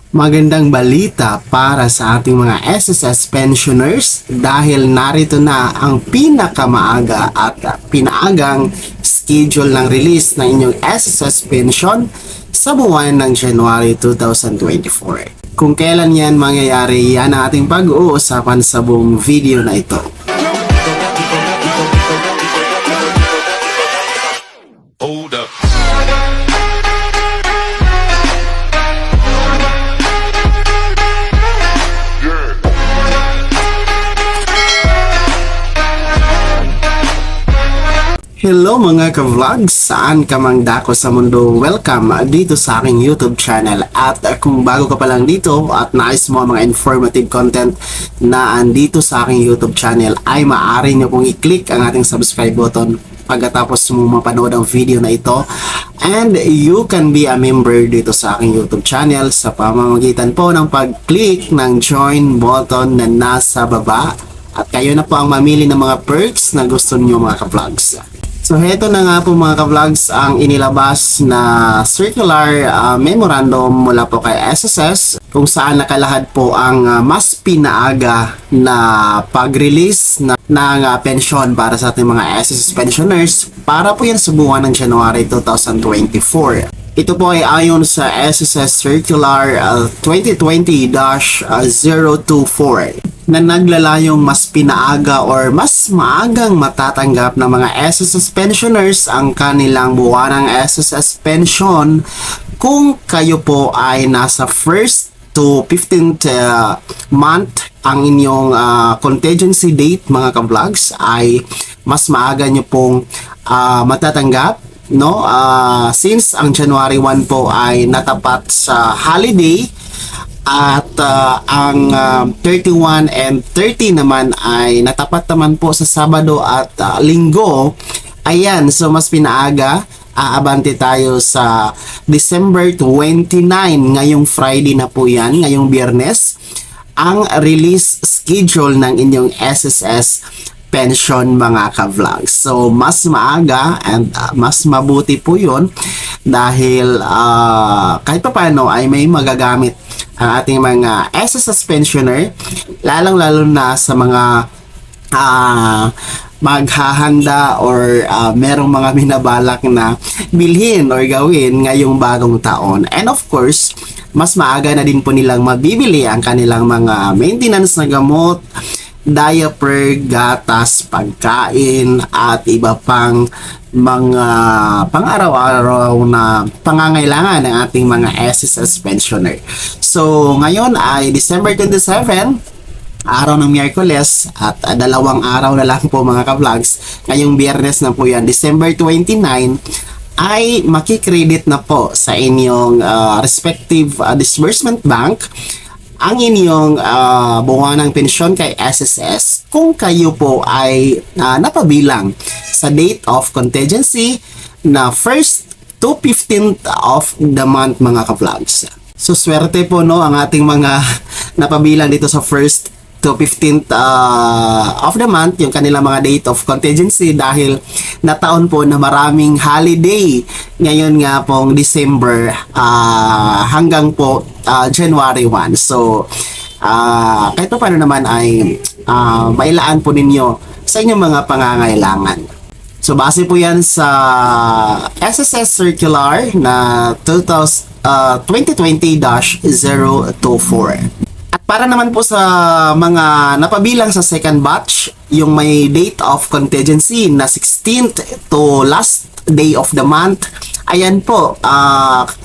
Magandang balita para sa ating mga SSS pensioners dahil narito na ang pinakamaaga at pinaagang schedule ng release ng inyong SSS pension sa buwan ng January 2024. Kung kailan yan mangyayari, yan ang ating pag-uusapan sa buong video na ito. Hold up. Hello mga ka-vlogs, saan ka mang dako sa mundo, welcome dito sa aking YouTube channel. At kung bago ka pa lang dito at nais mo mga informative content na andito sa aking YouTube channel, ay maaari nyo pong i-click ang ating subscribe button pagkatapos mo mapanood ang video na ito. And you can be a member dito sa aking YouTube channel sa pamamagitan po ng pag-click ng join button na nasa baba. At kayo na po ang mamili ng mga perks na gusto niyo mga ka-vlogs. So heto na nga po mga ka-vlogs ang inilabas na circular memorandum mula po kay SSS kung saan nakalahad po ang mas pinaaga na pag-release ng pensyon para sa ating mga SSS pensioners para po yan sa buwan ng January 2024. Ito po ay ayon sa SSS Circular 2020-024 na naglalayong mas pinaaga or mas maagang matatanggap ng mga SSS pensioners ang kanilang buwanang SSS pension kung kayo po ay nasa 1st to 15th month. Ang inyong contingency date mga ka-vlogs ay mas maaga nyo pong matatanggap, no? Since ang January 1 po ay natapat sa holiday at ang 31 and 30 naman ay natapat naman po sa Sabado at Linggo. Ayan, so mas pinaaga. Aabante tayo sa December 29, ngayong Friday na po yan, ngayong Biyernes, ang release schedule ng inyong SSS pension mga ka-vlogs. So mas maaga and mas mabuti po yun dahil kahit pa paano ay may magagamit ang ating mga SSS pensioner, lalong-lalo na sa mga maghahanda or merong mga binabalak na bilhin or gawin ngayong bagong taon. And of course, mas maaga na din po nilang mabibili ang kanilang mga maintenance na gamot, diaper, gatas, pagkain at iba pang mga pang-araw-araw na pangangailangan ng ating mga SSS pensioner. So ngayon ay December 27, araw ng Miyerkules, at dalawang araw na lang po mga ka-vlogs. Ngayong Biyernes na po yan, December 29, ay makikredit na po sa inyong respective disbursement bank ang inyong buwanang pensyon kay SSS kung kayo po ay napabilang sa date of contingency na 1st to 15th of the month mga ka-vlogs. So swerte po no ang ating mga napabilang dito sa 1st to 15th of the month, yung kanilang mga date of contingency, dahil nataon po na maraming holiday ngayon nga pong December hanggang po January 1. So kahit pa paano naman ay mailaan po ninyo sa inyong mga pangangailangan. So base po yan sa SSS Circular na 2020-024. At para naman po sa mga napabilang sa second batch, yung may date of contingency na 16th to last day of the month, ayan po,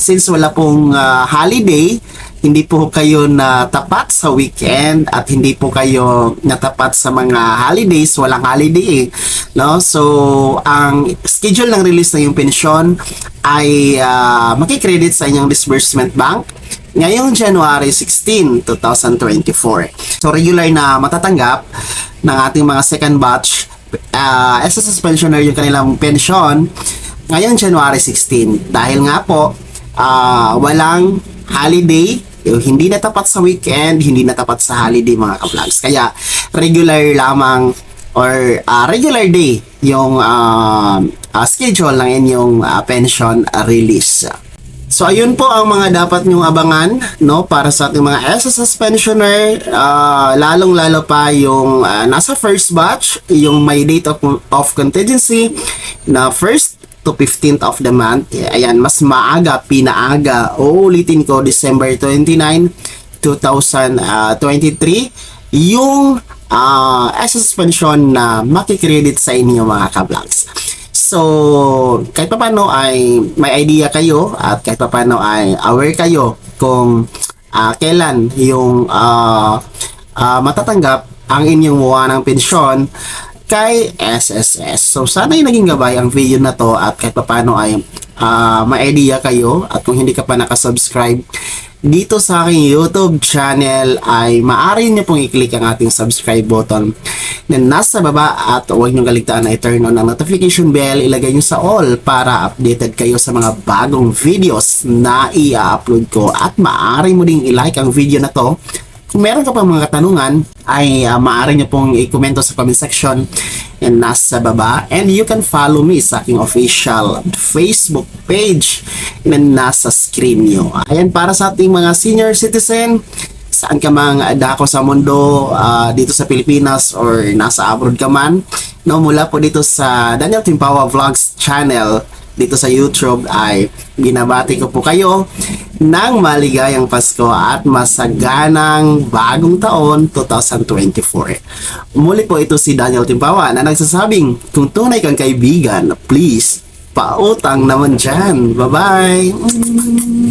since wala pong holiday, hindi po kayo natapat sa weekend at hindi po kayo natapat sa mga holidays, walang holiday no? So ang schedule ng release ng yung pensyon ay makikredit sa inyong disbursement bank ngayong January 16, 2024. So regular na matatanggap ng ating mga second batch SSS pensioner yung kanilang pensyon ngayong January 16. Dahil nga po walang holiday, yung hindi natapat sa weekend, hindi natapat sa holiday mga ka-vlogs. Kaya regular lamang or regular day yung schedule ng inyong pension release. So ayun po ang mga dapat nyong abangan no para sa ating mga SSS pensioner, lalong-lalo pa yung nasa first batch, yung may date of contingency na first to 15th of the month. Ayan, mas maaga, pinaaga. Uulitin ko, December 29, 2023, yung SSS pension na makikredit sa inyo mga ka-vlogs. So, kahit pa paano ay may idea kayo at kahit pa paano ay aware kayo kung kailan yung matatanggap ang inyong buwanang pensyon kay SSS. So, sana yung naging gabay ang video na to at kahit pa paano ay may idea kayo at kung hindi ka pa nakasubscribe dito sa aking YouTube channel ay maaari nyo pong i-click ang ating subscribe button na nasa baba at huwag nyo kaligtaan na i-turn on ang notification bell, ilagay nyo sa all para updated kayo sa mga bagong videos na i-upload ko at maaari mo ding i-like ang video na to. Kung meron ka pa mga katanungan ay maaari nyo pong i-komento sa comment section and nasa baba, and you can follow me sa aking official Facebook page na nasa screen nyo. Ayan, para sa ating mga senior citizen, saan ka mang dako sa mundo, dito sa Pilipinas or nasa abroad ka man, no, mula po dito sa Daniel Timpawa Vlogs channel dito sa YouTube ay binabati ko po kayo ng maligayang Pasko at masaganang bagong taon 2024. Muli po ito si Daniel Timpawa na nagsasabing kung tunay kang kaibigan, please pautang naman dyan. Bye-bye!